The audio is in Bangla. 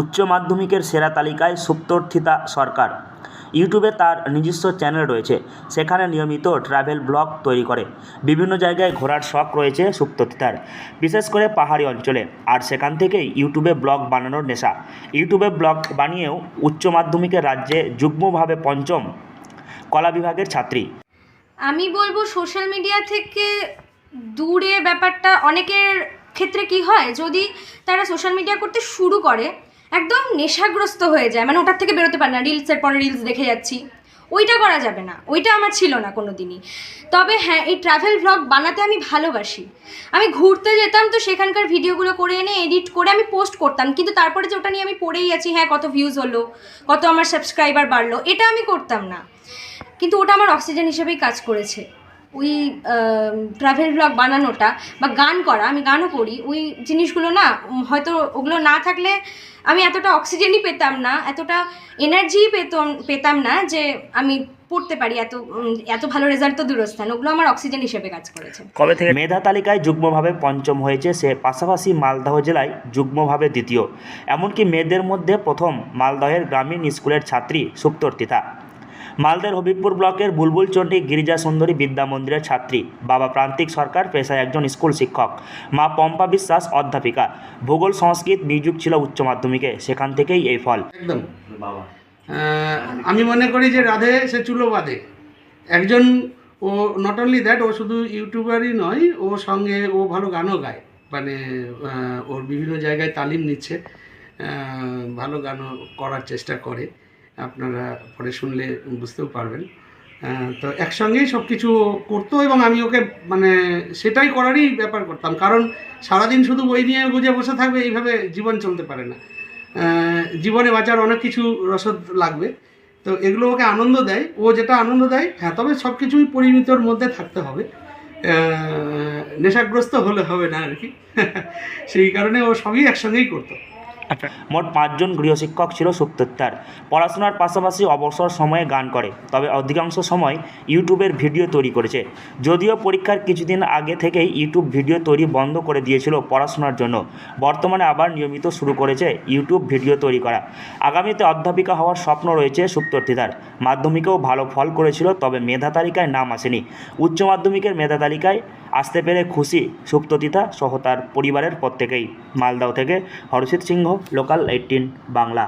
উচ্চ মাধ্যমিকের সেরা তালিকায় সুপ্তর্থিতা সরকার। ইউটিউবে তার নিজস্ব চ্যানেল রয়েছে, সেখানে নিয়মিত ট্রাভেল ব্লগ তৈরি করে। বিভিন্ন জায়গায় ঘোরার শখ রয়েছে সুপ্তর্থিতার, বিশেষ করে পাহাড়ি অঞ্চলে, আর সেখান থেকেই ইউটিউবে ব্লগ বানানোর নেশা। ইউটিউবে ব্লগ বানিয়েও উচ্চ মাধ্যমিকের রাজ্যে যুগ্মভাবে পঞ্চম কলা বিভাগের ছাত্রী। আমি বলবো সোশ্যাল মিডিয়া থেকে দূরে ব্যাপারটা অনেকের ক্ষেত্রে কি হয়, যদি তারা সোশ্যাল মিডিয়া করতে শুরু করে একদম নেশাগ্রস্ত হয়ে যায়, মানে ওটার থেকে বেরোতে পারে না, রিলসের পরে রিলস দেখে যাচ্ছি, ওইটা করা যাবে না, ওইটা আমার ছিল না কোনো দিনই। তবে হ্যাঁ, এই ট্রাভেল ভ্লগ বানাতে আমি ভালোবাসি। আমি ঘুরতে যেতাম, তো সেখানকার ভিডিওগুলো করে এনে এডিট করে আমি পোস্ট করতাম, কিন্তু তারপরে যে ওটা নিয়ে আমি পড়েই আছি, হ্যাঁ কত ভিউজ হলো, কত আমার সাবস্ক্রাইবার বাড়লো, এটা আমি করতাম না। কিন্তু ওটা আমার অক্সিজেন হিসেবেই কাজ করেছে, ওই ট্রাভেল ব্লগ বানানোটা বা গান করা, আমি গানও করি, ওই জিনিসগুলো না হয়তো ওগুলো না থাকলে আমি এতটা অক্সিজেনই পেতাম না, এতটা এনার্জি পেতাম না যে আমি পড়তে পারি, এত ভালো রেজাল্ট তো দূরস্থান, ওগুলো আমার অক্সিজেন হিসেবে কাজ করেছে। কবে থেকে মেধা তালিকায় যুগ্মভাবে পঞ্চম হয়েছে সে, পাশাপাশি মালদহ জেলায় যুগ্মভাবে দ্বিতীয়। এমনকি মেয়েদের মধ্যে প্রথম মালদহের গ্রামীণ স্কুলের ছাত্রী সুপ্তর্থিতা। মালদার হবিবপুর ব্লকের বুলবুলচণ্ডী গিরিজা সুন্দরী বিদ্যা মন্দিরের ছাত্রী। বাবা প্রান্তিক সরকার, পেশায় একজন স্কুল শিক্ষক। মা পম্পা বিশ্বাস অধ্যাপিকা। ভূগোল সংস্কৃত মিউজিক ছিল উচ্চ মাধ্যমিকে, সেখান থেকেই এই ফল। একদম আমি মনে করি যে রাধে সে চুলো বাঁধে একজন। ও নট অনলি দ্যাট, ও শুধু ইউটিউবারই নয়, ও সঙ্গে ও ভালো গানও গায়, মানে ওর বিভিন্ন জায়গায় তালিম নিচ্ছে, ভালো গানও করার চেষ্টা করে, আপনারা পরে শুনলে বুঝতেও পারবেন। তো একসঙ্গেই সব কিছু করতো এবং আমি ওকে মানে সেটাই করারই ব্যাপার করতাম, কারণ সারাদিন শুধু বই নিয়ে গুজে বসে থাকবে, এইভাবে জীবন চলতে পারে না। জীবনে বাঁচার অনেক কিছু রসদ লাগবে, তো এগুলো ওকে আনন্দ দেয়, ও যেটা আনন্দ দেয়। হ্যাঁ, তবে সব কিছুই পরিমিতর মধ্যে থাকতে হবে, নেশাগ্রস্ত হলে হবে না আর কি। সেই কারণে ও সবই একসঙ্গেই করতো। মোট 5 জন গৃহশিক্ষক ছিল সুপ্তর্থিতার। পড়াশোনার পাশাপাশি অবসর সময়ে গান করে, তবে অধিকাংশ সময় ইউটিউবের ভিডিও তৈরি করেছে। যদিও পরীক্ষার কিছুদিন আগে থেকেই ইউটিউব ভিডিও তৈরি বন্ধ করে দিয়েছিল পড়াশোনার জন্য, বর্তমানে আবার নিয়মিত শুরু করেছে ইউটিউব ভিডিও তৈরি করা। আগামীতে অধ্যাপিকা হওয়ার স্বপ্ন রয়েছে সুপ্তর্থিতার। মাধ্যমিকেও ভালো ফল করেছিল, তবে মেধা তালিকায় নাম আসেনি। উচ্চ মাধ্যমিকের মেধা তালিকায় আসতে পেরে খুশি সুপ্তর্থিতা সহ তার পরিবারের প্রত্যেকেই। মালদহ থেকে হরষিত সিংহ, লোকাল 18 বাংলা।